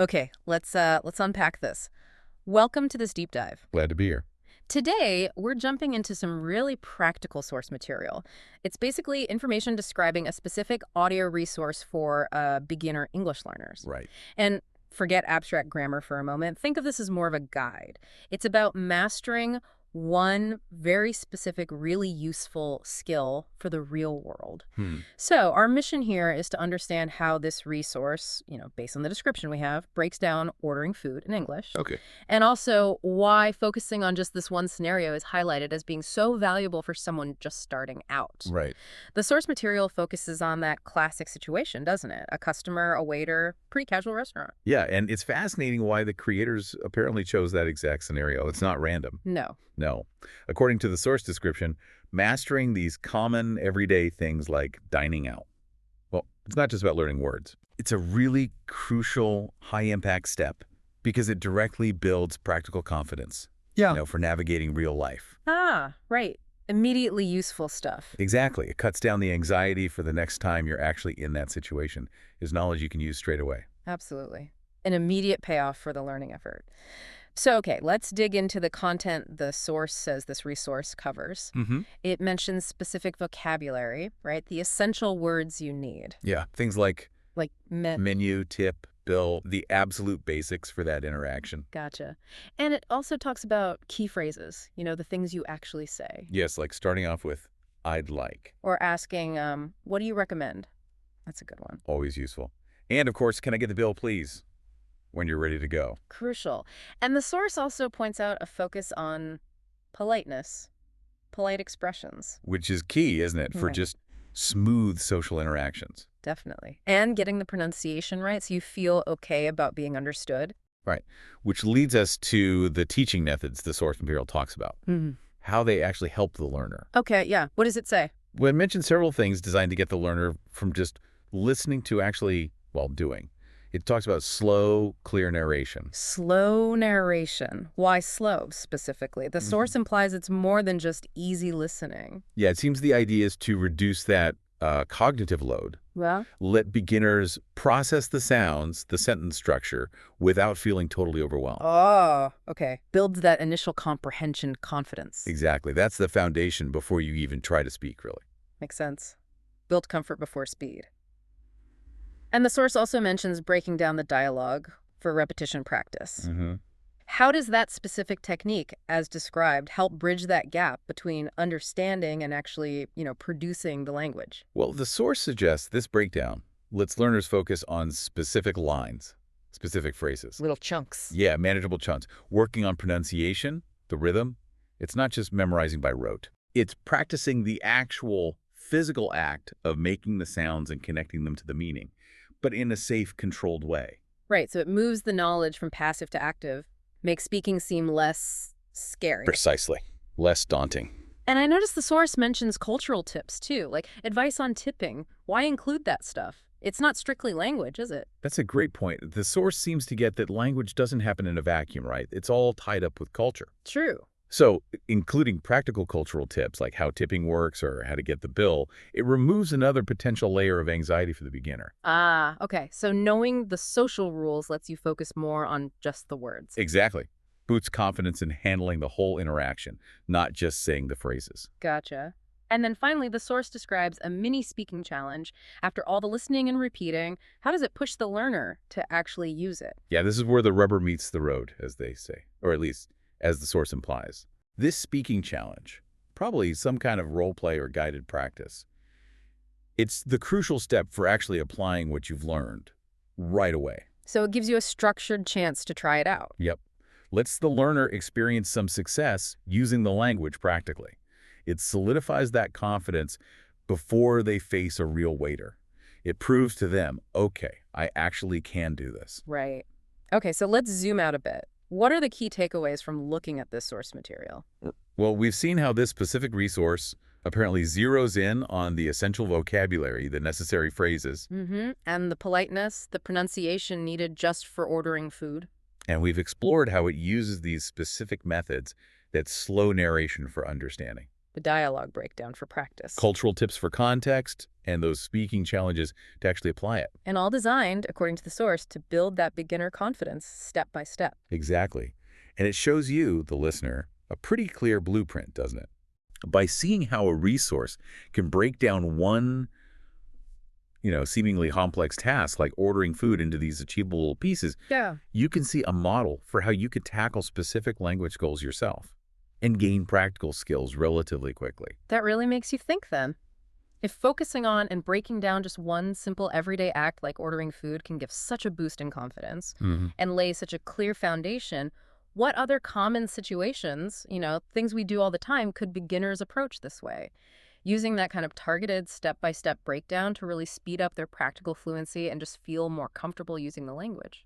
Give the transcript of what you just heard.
Okay, let's unpack this. Welcome to this deep dive. Glad to be here. Today, we're jumping into some really practical source material. It's basically information describing a specific audio resource for beginner English learners. Right. And forget abstract grammar for a moment. Think of this as more of a guide. It's about mastering one very specific, really useful skill for the real world. Hmm. So our mission here is to understand how this resource, based on the description we have, breaks down ordering food in English. Okay. And also why focusing on just this one scenario is highlighted as being so valuable for someone just starting out. Right. The source material focuses on that classic situation, doesn't it? A customer, a waiter, pretty casual restaurant. Yeah, and it's fascinating why the creators apparently chose that exact scenario. It's not random. No. No. According to the source description, mastering these common everyday things like dining out. Well, it's not just about learning words. It's a really crucial, high-impact step because it directly builds practical confidence, for navigating real life. Ah, right. Immediately useful stuff. Exactly. It cuts down the anxiety for the next time you're actually in that situation. Is knowledge you can use straight away. Absolutely. An immediate payoff for the learning effort. So, okay, let's dig into the content the source says this resource covers. Mm-hmm. It mentions specific vocabulary, right? The essential words you need. Yeah, things like Like menu, tip, bill, the absolute basics for that interaction. Gotcha. And it also talks about key phrases, the things you actually say. Yes, like starting off with, I'd like. Or asking, what do you recommend? That's a good one. Always useful. And, of course, can I get the bill, please, when you're ready to go? Crucial. And the source also points out a focus on politeness, polite expressions. Which is key, isn't it, for Right. just smooth social interactions. Definitely. And getting the pronunciation right so you feel okay about being understood. Right. Which leads us to the teaching methods the source material talks about, how they actually help the learner. Okay, yeah. What does it say? Well, it mentions several things designed to get the learner from just listening to actually, doing. It talks about slow, clear narration. Slow narration. Why slow, specifically? The source implies it's more than just easy listening. Yeah, it seems the idea is to reduce that cognitive load. Well, Let beginners process the sounds, the sentence structure, without feeling totally overwhelmed. oh, okay. Builds that initial comprehension confidence. Exactly. That's the foundation before you even try to speak, really. Makes sense. Build comfort before speed. And the source also mentions breaking down the dialogue for repetition practice. Mm-hmm. How does that specific technique, as described, help bridge that gap between understanding and actually, producing the language? Well, the source suggests this breakdown lets learners focus on specific lines, specific phrases. Little chunks. Yeah, manageable chunks. Working on pronunciation, the rhythm. It's not just memorizing by rote. It's practicing the actual physical act of making the sounds and connecting them to the meaning, but in a safe, controlled way. Right, so it moves the knowledge from passive to active, makes speaking seem less scary. Precisely. Less daunting. And I noticed the source mentions cultural tips, too, like advice on tipping. Why include that stuff? It's not strictly language, is it? That's a great point. The source seems to get that language doesn't happen in a vacuum, right? It's all tied up with culture. True. So, including practical cultural tips like how tipping works or how to get the bill, it removes another potential layer of anxiety for the beginner. Ah, okay. So knowing the social rules lets you focus more on just the words. Exactly. Boosts confidence in handling the whole interaction, not just saying the phrases. Gotcha. And then finally, the source describes a mini speaking challenge. After all the listening and repeating, how does it push the learner to actually use it? Yeah, this is where the rubber meets the road, as they say, or at least as the source implies. This speaking challenge, probably some kind of role play or guided practice, it's the crucial step for actually applying what you've learned right away. So it gives you a structured chance to try it out. Yep. Lets the learner experience some success using the language practically. It solidifies that confidence before they face a real waiter. It proves to them, okay, I actually can do this. Right. Okay, so let's zoom out a bit. What are the key takeaways from looking at this source material? Well, we've seen how this specific resource apparently zeroes in on the essential vocabulary, the necessary phrases, And the politeness, the pronunciation needed just for ordering food. and we've explored how it uses these specific methods that slow narration for understanding, The dialogue breakdown for practice. cultural tips for context, and those speaking challenges to actually apply it. And all designed, according to the source, to build that beginner confidence step by step. Exactly. And it shows you, the listener, a pretty clear blueprint, doesn't it? By seeing how a resource can break down one, seemingly complex task like ordering food into these achievable pieces, Yeah. you can see a model for how you could tackle specific language goals yourself and gain practical skills relatively quickly. That really makes you think then. If focusing on and breaking down just one simple everyday act like ordering food can give such a boost in confidence Hmm. and lay such a clear foundation, what other common situations, things we do all the time, could beginners approach this way? Using that kind of targeted step-by-step breakdown to really speed up their practical fluency and just feel more comfortable using the language.